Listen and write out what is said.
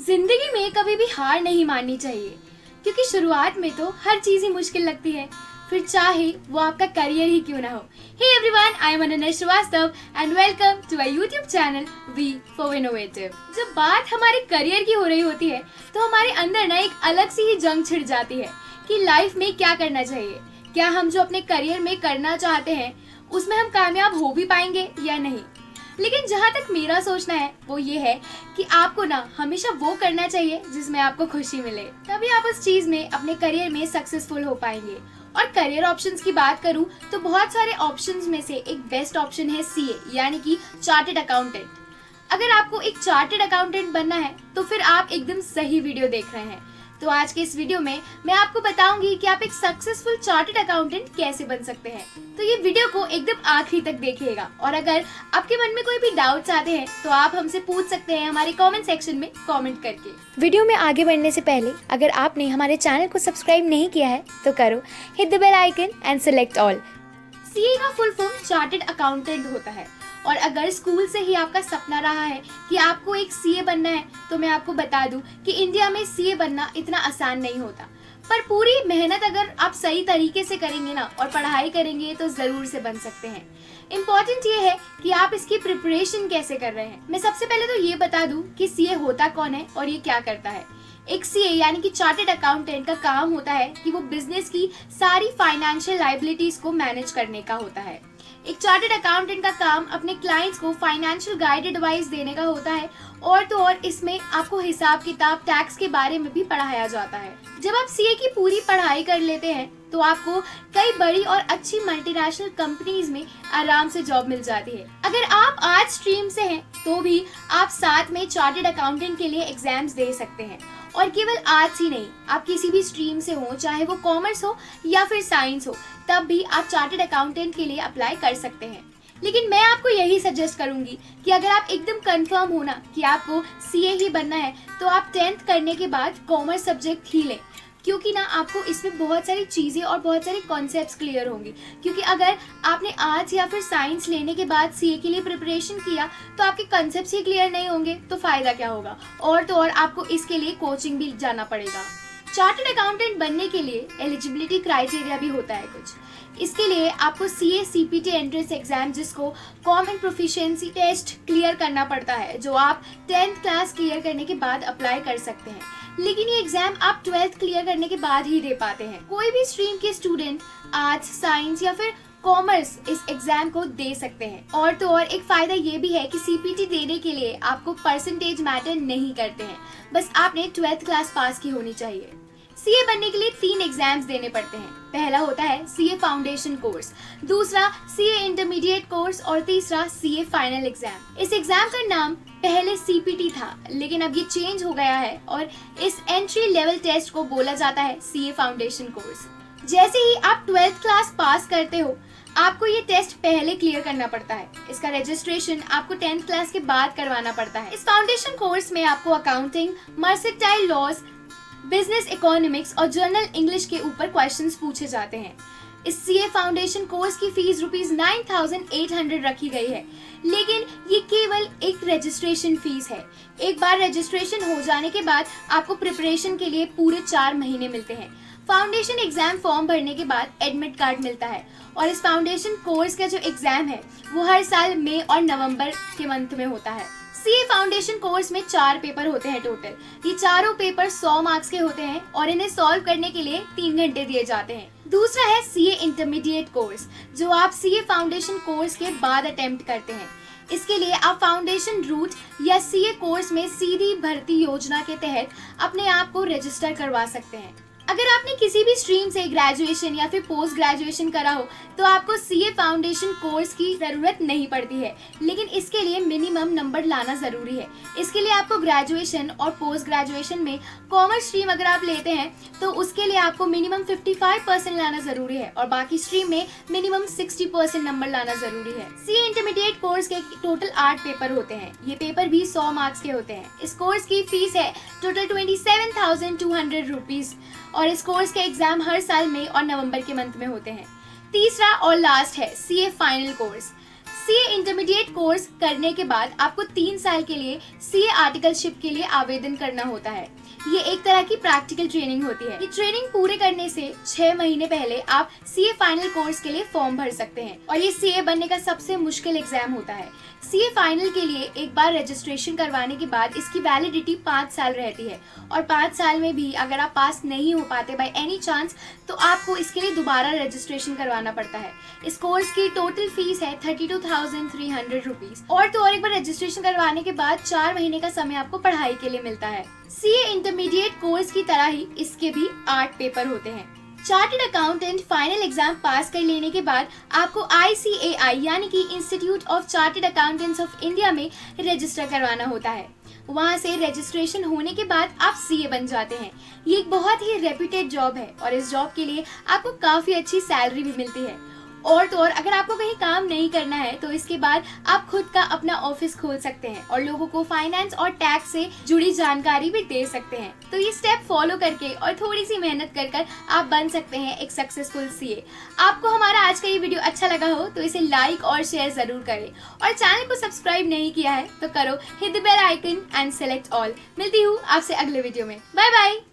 जिंदगी में कभी भी हार नहीं माननी चाहिए, क्योंकि शुरुआत में तो हर चीज ही मुश्किल लगती है, फिर चाहे वो आपका करियर ही क्यों ना हो। Hey everyone, I am Ananya Shrivastava and welcome to my YouTube channel V for innovative. जब बात हमारे करियर की हो रही होती है तो हमारे अंदर ना एक अलग सी ही जंग छिड़ जाती है कि लाइफ में क्या करना चाहिए। क्या हम जो अपने करियर में करना चाहते हैं उसमें हम कामयाब हो भी पाएंगे या नहीं। लेकिन जहाँ तक मेरा सोचना है वो ये है कि आपको ना हमेशा वो करना चाहिए जिसमें आपको खुशी मिले, तभी आप उस चीज में अपने करियर में सक्सेसफुल हो पाएंगे। और करियर ऑप्शंस की बात करूँ तो बहुत सारे ऑप्शंस में से एक बेस्ट ऑप्शन है सीए, यानी कि चार्टर्ड अकाउंटेंट। अगर आपको एक चार्टर्ड अकाउंटेंट बनना है तो फिर आप एकदम सही वीडियो देख रहे हैं। तो आज के इस वीडियो में मैं आपको बताऊंगी कि आप एक सक्सेसफुल चार्टर्ड अकाउंटेंट कैसे बन सकते हैं। तो ये वीडियो को एकदम आखिरी तक देखिएगा, और अगर आपके मन में कोई भी डाउट्स आते हैं तो आप हमसे पूछ सकते हैं हमारे कमेंट सेक्शन में कमेंट करके। वीडियो में आगे बढ़ने से पहले अगर आपने हमारे चैनल को सब्सक्राइब नहीं किया है तो करो, hit the bell icon and select all. CA का फुल फॉर्म चार्टर्ड अकाउंटेंट होता है, और अगर स्कूल से ही आपका सपना रहा है कि आपको एक सीए बनना है तो मैं आपको बता दूं कि इंडिया में सीए बनना इतना आसान नहीं होता। पर पूरी मेहनत अगर आप सही तरीके से करेंगे ना और पढ़ाई करेंगे तो जरूर से बन सकते हैं। इम्पोर्टेंट ये है कि आप इसकी प्रिपरेशन कैसे कर रहे हैं। मैं सबसे पहले तो ये बता दूं कि सीए होता कौन है और ये क्या करता है। एक सीए यानी कि चार्टर्ड अकाउंटेंट का काम होता है कि वो बिजनेस की सारी फाइनेंशियल लायबिलिटीज को मैनेज करने का होता है। एक चार्टर्ड अकाउंटेंट का काम अपने क्लाइंट्स को फाइनेंशियल गाइड एडवाइस देने का होता है, और तो और इसमें आपको हिसाब किताब टैक्स के बारे में भी पढ़ाया जाता है। जब आप सीए की पूरी पढ़ाई कर लेते हैं तो आपको कई बड़ी और अच्छी मल्टीनेशनल कंपनीज में आराम से जॉब मिल जाती है। अगर आप आर्ट स्ट्रीम से हैं तो भी आप साथ में चार्टर्ड अकाउंटेंट के लिए एग्जाम्स दे सकते हैं। और केवल आर्ट्स ही नहीं, आप किसी भी स्ट्रीम से हो, चाहे वो कॉमर्स हो या फिर साइंस हो, तब भी आप चार्टर्ड अकाउंटेंट के लिए अप्लाई कर सकते हैं। लेकिन मैं आपको यही सजेस्ट करूंगी कि अगर आप एकदम कंफर्म हो ना कि आपको सीए ही बनना है तो आप 10th करने के बाद कॉमर्स सब्जेक्ट ही लें, क्योंकि ना आपको इसमें बहुत सारी चीज़ें और बहुत सारे कॉन्सेप्ट्स क्लियर होंगी। क्योंकि अगर आपने आर्ट्स या फिर साइंस लेने के बाद सीए के लिए प्रिपरेशन किया तो आपके कॉन्सेप्ट्स ही क्लियर नहीं होंगे तो फ़ायदा क्या होगा। और तो और आपको इसके लिए कोचिंग भी जाना पड़ेगा। चार्टर्ड अकाउंटेंट बनने के लिए एलिजिबिलिटी क्राइटेरिया भी होता है कुछ। इसके लिए आपको सीए सीपीटी एंट्रेंस एग्जाम, जिसको कॉमन प्रोफिशिएंसी टेस्ट, क्लियर करना पड़ता है, जो आप 10th क्लास क्लियर करने के बाद अप्लाई कर सकते हैं। लेकिन ये एग्जाम आप 12th क्लियर करने के बाद ही दे पाते हैं। कोई भी स्ट्रीम के स्टूडेंट आर्ट्स, साइंस या फिर कॉमर्स इस एग्जाम को दे सकते हैं। और तो और एक फायदा ये भी है कि सीपीटी देने के लिए आपको परसेंटेज मैटर नहीं करते हैं, बस आपने 12th क्लास पास की होनी चाहिए। सीए बनने के लिए 3 एग्जाम्स देने पड़ते हैं। पहला होता है सीए फाउंडेशन कोर्स, दूसरा सीए इंटरमीडिएट कोर्स और तीसरा सीए फाइनल एग्जाम। इस एग्जाम का नाम पहले सीपीटी था, लेकिन अब ये चेंज हो गया है और इस एंट्री लेवल टेस्ट को बोला जाता है सीए फाउंडेशन कोर्स। जैसे ही आप 12th क्लास पास करते हो आपको ये टेस्ट पहले क्लियर करना पड़ता है। इसका रजिस्ट्रेशन आपको 10th क्लास के बाद करवाना पड़ता है। इस फाउंडेशन कोर्स में आपको accounting, mercantile laws, business economics और जर्नल इंग्लिश के ऊपर क्वेश्चंस पूछे जाते हैं। इस सीए फाउंडेशन कोर्स की फीस ₹9,800 रखी गई है, लेकिन ये केवल एक रजिस्ट्रेशन फीस है। एक बार रजिस्ट्रेशन हो जाने के बाद आपको प्रिपरेशन के लिए पूरे 4 महीने मिलते हैं। फाउंडेशन एग्जाम फॉर्म भरने के बाद एडमिट कार्ड मिलता है, और इस फाउंडेशन कोर्स का जो एग्जाम है वो हर साल मई और नवंबर के मंथ में होता है। सीए फाउंडेशन कोर्स में 4 पेपर होते हैं टोटल। ये चारों पेपर 100 मार्क्स के होते हैं और इन्हें सॉल्व करने के लिए 3 घंटे दिए जाते हैं। दूसरा है सीए इंटरमीडिएट कोर्स, जो आप सीए फाउंडेशन कोर्स के बाद अटेम्प्ट करते हैं। इसके लिए आप फाउंडेशन रूट या सीए कोर्स में सीधी भर्ती योजना के तहत अपने आप को रजिस्टर करवा सकते हैं। अगर आपने किसी भी स्ट्रीम से ग्रेजुएशन या फिर पोस्ट ग्रेजुएशन करा हो तो आपको सीए फाउंडेशन कोर्स की जरूरत नहीं पड़ती है, लेकिन इसके लिए मिनिमम नंबर लाना जरूरी है। इसके लिए आपको ग्रेजुएशन और पोस्ट ग्रेजुएशन में कॉमर्स स्ट्रीम अगर आप लेते हैं तो उसके लिए आपको मिनिमम 55% लाना जरूरी है, और बाकी स्ट्रीम में मिनिमम 60% नंबर लाना जरूरी है। सीए इंटरमीडिएट कोर्स के टोटल 8 पेपर होते हैं। ये पेपर भी 100 मार्क्स के होते हैं। इस कोर्स की फीस है टोटल ₹27,200, और इस कोर्स के एग्जाम हर साल मई और नवंबर के मंथ में होते हैं। तीसरा और लास्ट है CA final course. CA intermediate course करने के बाद आपको 3 साल के लिए सीए आर्टिकलशिप के लिए आवेदन करना होता है। ये एक तरह की प्रैक्टिकल ट्रेनिंग होती है। ये ट्रेनिंग पूरे करने से 6 महीने पहले आप सीए फाइनल कोर्स के लिए फॉर्म भर सकते हैं और ये सीए बनने का सबसे मुश्किल एग्जाम होता है। सीए फाइनल के लिए एक बार रजिस्ट्रेशन करवाने के बाद इसकी वैलिडिटी 5 साल रहती है और 5 साल में भी अगर आप पास नहीं हो पाते बाय एनी चांस तो आपको इसके लिए दोबारा रजिस्ट्रेशन करवाना पड़ता है। इस कोर्स की टोटल फीस है 32,300 रुपीज और तो और एक बार रजिस्ट्रेशन करवाने के बाद 4 महीने का समय आपको पढ़ाई के लिए मिलता है। सीए इंटरमीडिएट कोर्स की तरह ही इसके भी 8 पेपर होते हैं। चार्टर्ड अकाउंटेंट फाइनल एग्जाम पास कर लेने के बाद आपको ICAI यानी कि institute of chartered accountants of India में रजिस्टर करवाना होता है। वहाँ से रजिस्ट्रेशन होने के बाद आप सीए बन जाते हैं। ये एक बहुत ही रेप्यूटेड जॉब है और इस जॉब के लिए आपको काफी अच्छी सैलरी भी मिलती है। और तो और अगर आपको कहीं काम नहीं करना है तो इसके बाद आप खुद का अपना ऑफिस खोल सकते हैं और लोगों को फाइनेंस और टैक्स से जुड़ी जानकारी भी दे सकते हैं। तो ये स्टेप फॉलो करके और थोड़ी सी मेहनत कर आप बन सकते हैं एक सक्सेसफुल सीए। आपको हमारा आज का ये वीडियो अच्छा लगा हो तो इसे लाइक और शेयर जरूर करें और चैनल को सब्सक्राइब नहीं किया है तो करो, hit the bell icon and select all. मिलती हूँ आपसे अगले वीडियो में। Bye bye.